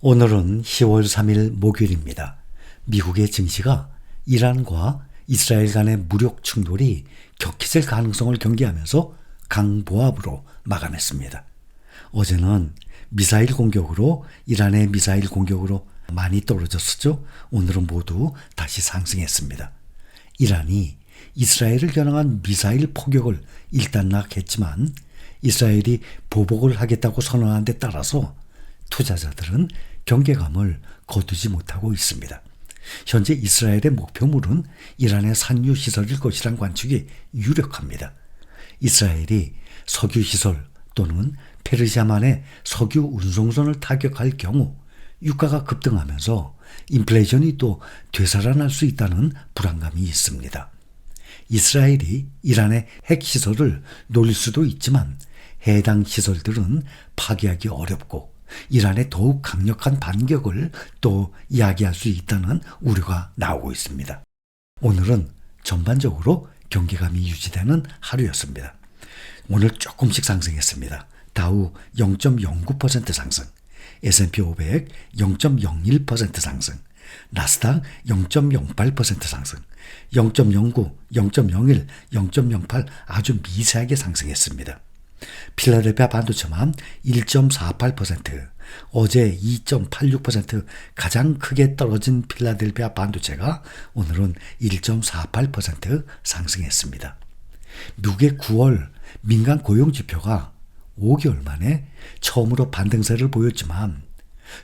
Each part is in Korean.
오늘은 10월 3일 목요일입니다. 미국의 증시가 이란과 이스라엘 간의 무력 충돌이 격해질 가능성을 경계하면서 강보합으로 마감했습니다. 어제는 미사일 공격으로 이란의 미사일 공격으로 많이 떨어졌었죠. 오늘은 모두 다시 상승했습니다. 이란이 이스라엘을 겨냥한 미사일 포격을 일단락했지만 이스라엘이 보복을 하겠다고 선언한 데 따라서 투자자들은 경계감을 거두지 못하고 있습니다. 현재 이스라엘의 목표물은 이란의 산유시설일 것이란 관측이 유력합니다. 이스라엘이 석유시설 또는 페르시아만의 석유 운송선을 타격할 경우 유가가 급등하면서 인플레이션이 또 되살아날 수 있다는 불안감이 있습니다. 이스라엘이 이란의 핵시설을 노릴 수도 있지만 해당 시설들은 파괴하기 어렵고 이란의 더욱 강력한 반격을 또 이야기할 수 있다는 우려가 나오고 있습니다. 오늘은 전반적으로 경계감이 유지되는 하루였습니다. 오늘 조금씩 상승했습니다. 다우 0.09% 상승, S&P 500 0.01% 상승, 나스닥 0.08% 상승, 0.09, 0.01, 0.08 아주 미세하게 상승했습니다. 필라델피아 반도체만 1.48%, 어제 2.86% 가장 크게 떨어진 필라델피아 반도체가 오늘은 1.48% 상승했습니다. 미국의 9월 민간 고용지표가 5개월 만에 처음으로 반등세를 보였지만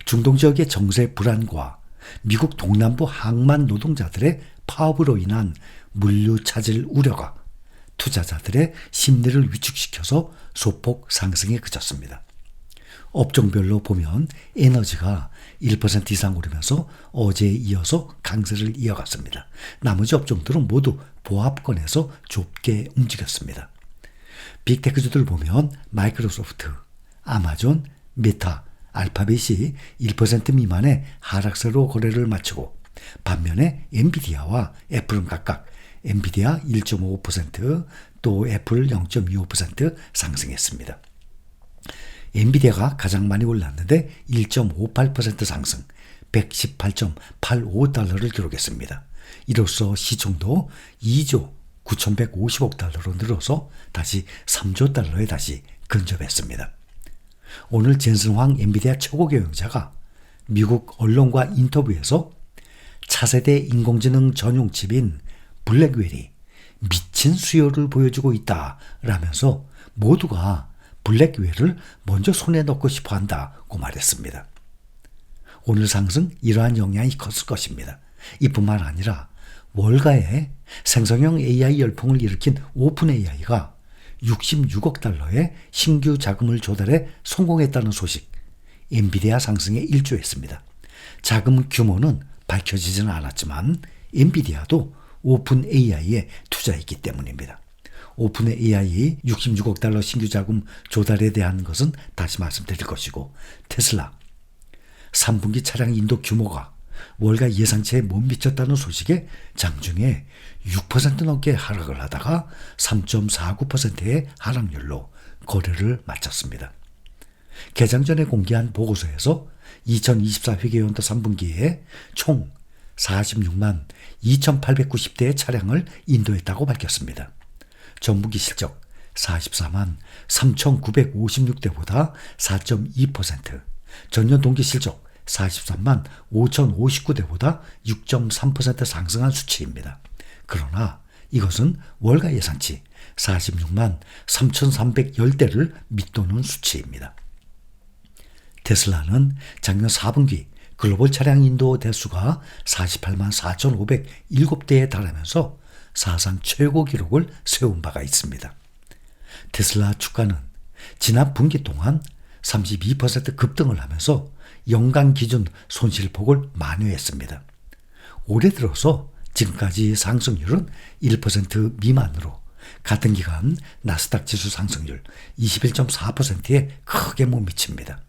중동 지역의 정세 불안과 미국 동남부 항만 노동자들의 파업으로 인한 물류 차질 우려가 투자자들의 심리를 위축시켜서 소폭 상승에 그쳤습니다. 업종별로 보면 에너지가 1% 이상 오르면서 어제에 이어서 강세를 이어갔습니다. 나머지 업종들은 모두 보합권에서 좁게 움직였습니다. 빅테크주들 보면 마이크로소프트, 아마존, 메타, 알파벳이 1% 미만의 하락세로 거래를 마치고 반면에 엔비디아와 애플은 각각 엔비디아 1.5%, 또 애플 0.25% 상승했습니다. 엔비디아가 가장 많이 올랐는데 1.58% 상승, 118.85달러를 기록했습니다. 이로써 시총도 2조 9,150억 달러로 늘어서 다시 3조 달러에 다시 근접했습니다. 오늘 젠슨 황 엔비디아 최고 경영자가 미국 언론과 인터뷰에서 차세대 인공지능 전용 칩인 블랙웰이 미친 수요를 보여주고 있다라면서 모두가 블랙웰을 먼저 손에 넣고 싶어 한다고 말했습니다. 오늘 상승 이러한 영향이 컸을 것입니다. 이뿐만 아니라 월가에 생성형 AI 열풍을 일으킨 오픈 AI가 66억 달러의 신규 자금을 조달해 성공했다는 소식, 엔비디아 상승에 일조했습니다. 자금 규모는 밝혀지지는 않았지만 엔비디아도 오픈 AI에 투자했기 때문입니다. 오픈 AI 66억 달러 신규 자금 조달에 대한 것은 다시 말씀드릴 것이고, 테슬라 3분기 차량 인도 규모가 월가 예상치에 못 미쳤다는 소식에 장중에 6% 넘게 하락을 하다가 3.49%의 하락률로 거래를 마쳤습니다. 개장 전에 공개한 보고서에서 2024 회계연도 3분기에 총 46만 2,890대의 차량을 인도했다고 밝혔습니다. 전분기 실적 44만 3,956대보다 4.2%, 전년 동기 실적 43만 5,059대보다 6.3% 상승한 수치입니다. 그러나 이것은 월가 예상치 46만 3,310대를 밑도는 수치입니다. 테슬라는 작년 4분기 글로벌 차량 인도 대수가 48만 4,507대에 달하면서 사상 최고 기록을 세운 바가 있습니다. 테슬라 주가는 지난 분기 동안 32% 급등을 하면서 연간 기준 손실폭을 만회했습니다. 올해 들어서 지금까지 상승률은 1% 미만으로 같은 기간 나스닥 지수 상승률 21.4%에 크게 못 미칩니다.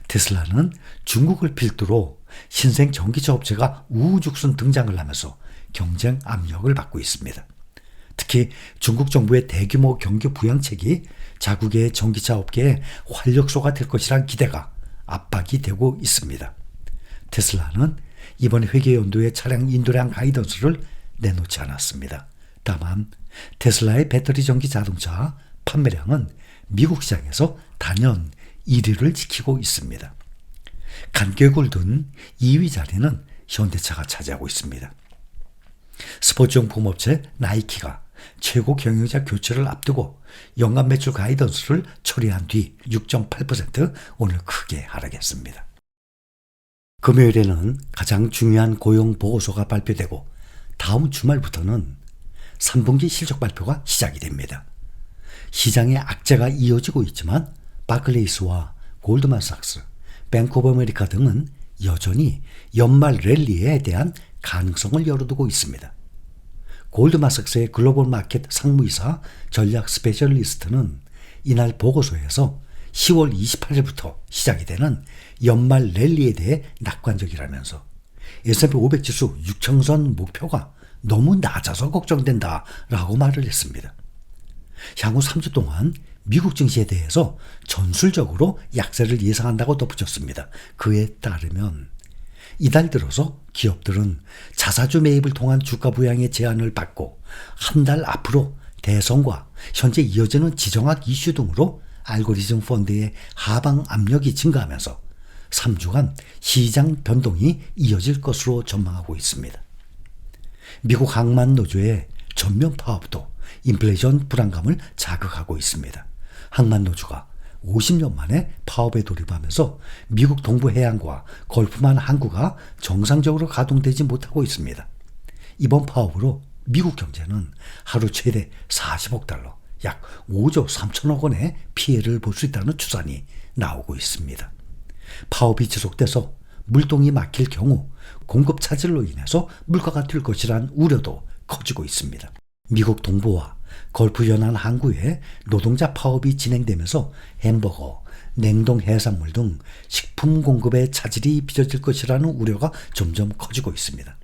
테슬라는 중국을 필두로 신생 전기차 업체가 우후죽순 등장을 하면서 경쟁 압력을 받고 있습니다. 특히 중국 정부의 대규모 경기 부양책이 자국의 전기차 업계의 활력소가 될 것이란 기대가 압박이 되고 있습니다. 테슬라는 이번 회계연도에 차량 인도량 가이던스를 내놓지 않았습니다. 다만 테슬라의 배터리 전기 자동차 판매량은 미국 시장에서 단연 1위를 지키고 있습니다. 간격을 둔 2위 자리는 현대차가 차지하고 있습니다. 스포츠용품 업체 나이키가 최고 경영자 교체를 앞두고 연간 매출 가이던스를 처리한 뒤 6.8% 오늘 크게 하락했습니다. 금요일에는 가장 중요한 고용 보고서가 발표되고 다음 주말부터는 3분기 실적 발표가 시작이 됩니다. 시장의 악재가 이어지고 있지만 바클레이스와 골드만삭스, 뱅크 오브 아메리카 등은 여전히 연말 랠리에 대한 가능성을 열어두고 있습니다. 골드만삭스의 글로벌 마켓 상무이사 전략 스페셜리스트는 이날 보고서에서 10월 28일부터 시작이 되는 연말 랠리에 대해 낙관적이라면서 S&P 500 지수 6천선 목표가 너무 낮아서 걱정된다라고 말을 했습니다. 향후 3주 동안 미국 증시에 대해서 전술적으로 약세를 예상한다고 덧붙였습니다. 그에 따르면 이달 들어서 기업들은 자사주 매입을 통한 주가 부양의 제한을 받고 한 달 앞으로 대선과 현재 이어지는 지정학 이슈 등으로 알고리즘 펀드의 하방 압력이 증가하면서 3주간 시장 변동이 이어질 것으로 전망하고 있습니다. 미국 항만 노조의 전면 파업도 인플레이션 불안감을 자극하고 있습니다. 항만 노조가 50년 만에 파업에 돌입하면서 미국 동부 해안과 걸프만 항구가 정상적으로 가동되지 못하고 있습니다. 이번 파업으로 미국 경제는 하루 최대 40억 달러, 약 5조 3천억 원의 피해를 볼 수 있다는 추산이 나오고 있습니다. 파업이 지속돼서 물동이 막힐 경우 공급 차질로 인해서 물가가 뛸 것이란 우려도 커지고 있습니다. 미국 동부와 걸프 연안 항구에 노동자 파업이 진행되면서 햄버거, 냉동 해산물 등 식품 공급에 차질이 빚어질 것이라는 우려가 점점 커지고 있습니다.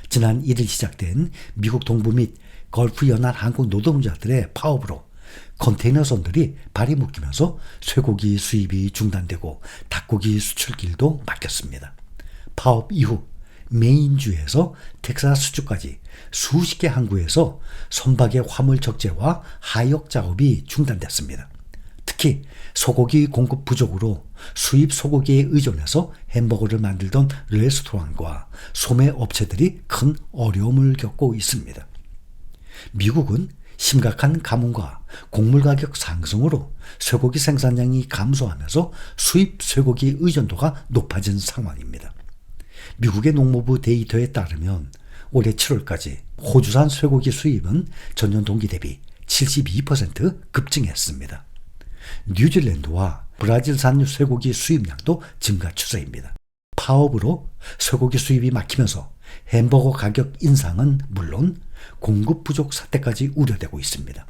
지난 1일 시작된 미국 동부 및 걸프 연안 항구 노동자들의 파업으로 컨테이너선들이 발이 묶이면서 쇠고기 수입이 중단되고 닭고기 수출길도 막혔습니다. 파업 이후 메인주에서 텍사스주까지 수십 개 항구에서 선박의 화물 적재와 하역 작업이 중단됐습니다. 특히 소고기 공급 부족으로 수입 소고기에 의존해서 햄버거를 만들던 레스토랑과 소매 업체들이 큰 어려움을 겪고 있습니다. 미국은 심각한 가뭄과 곡물 가격 상승으로 쇠고기 생산량이 감소하면서 수입 쇠고기 의존도가 높아진 상황입니다. 미국의 농무부 데이터에 따르면 올해 7월까지 호주산 쇠고기 수입은 전년 동기 대비 72% 급증했습니다. 뉴질랜드와 브라질산 쇠고기 수입량도 증가 추세입니다. 파업으로 쇠고기 수입이 막히면서 햄버거 가격 인상은 물론 공급 부족 사태까지 우려되고 있습니다.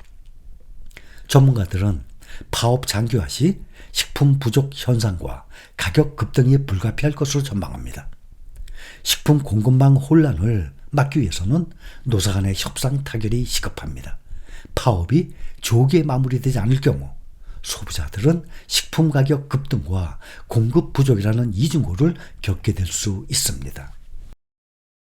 전문가들은 파업 장기화 시 식품 부족 현상과 가격 급등이 불가피할 것으로 전망합니다. 식품 공급망 혼란을 막기 위해서는 노사 간의 협상 타결이 시급합니다. 파업이 조기에 마무리되지 않을 경우 소비자들은 식품 가격 급등과 공급 부족이라는 이중고를 겪게 될 수 있습니다.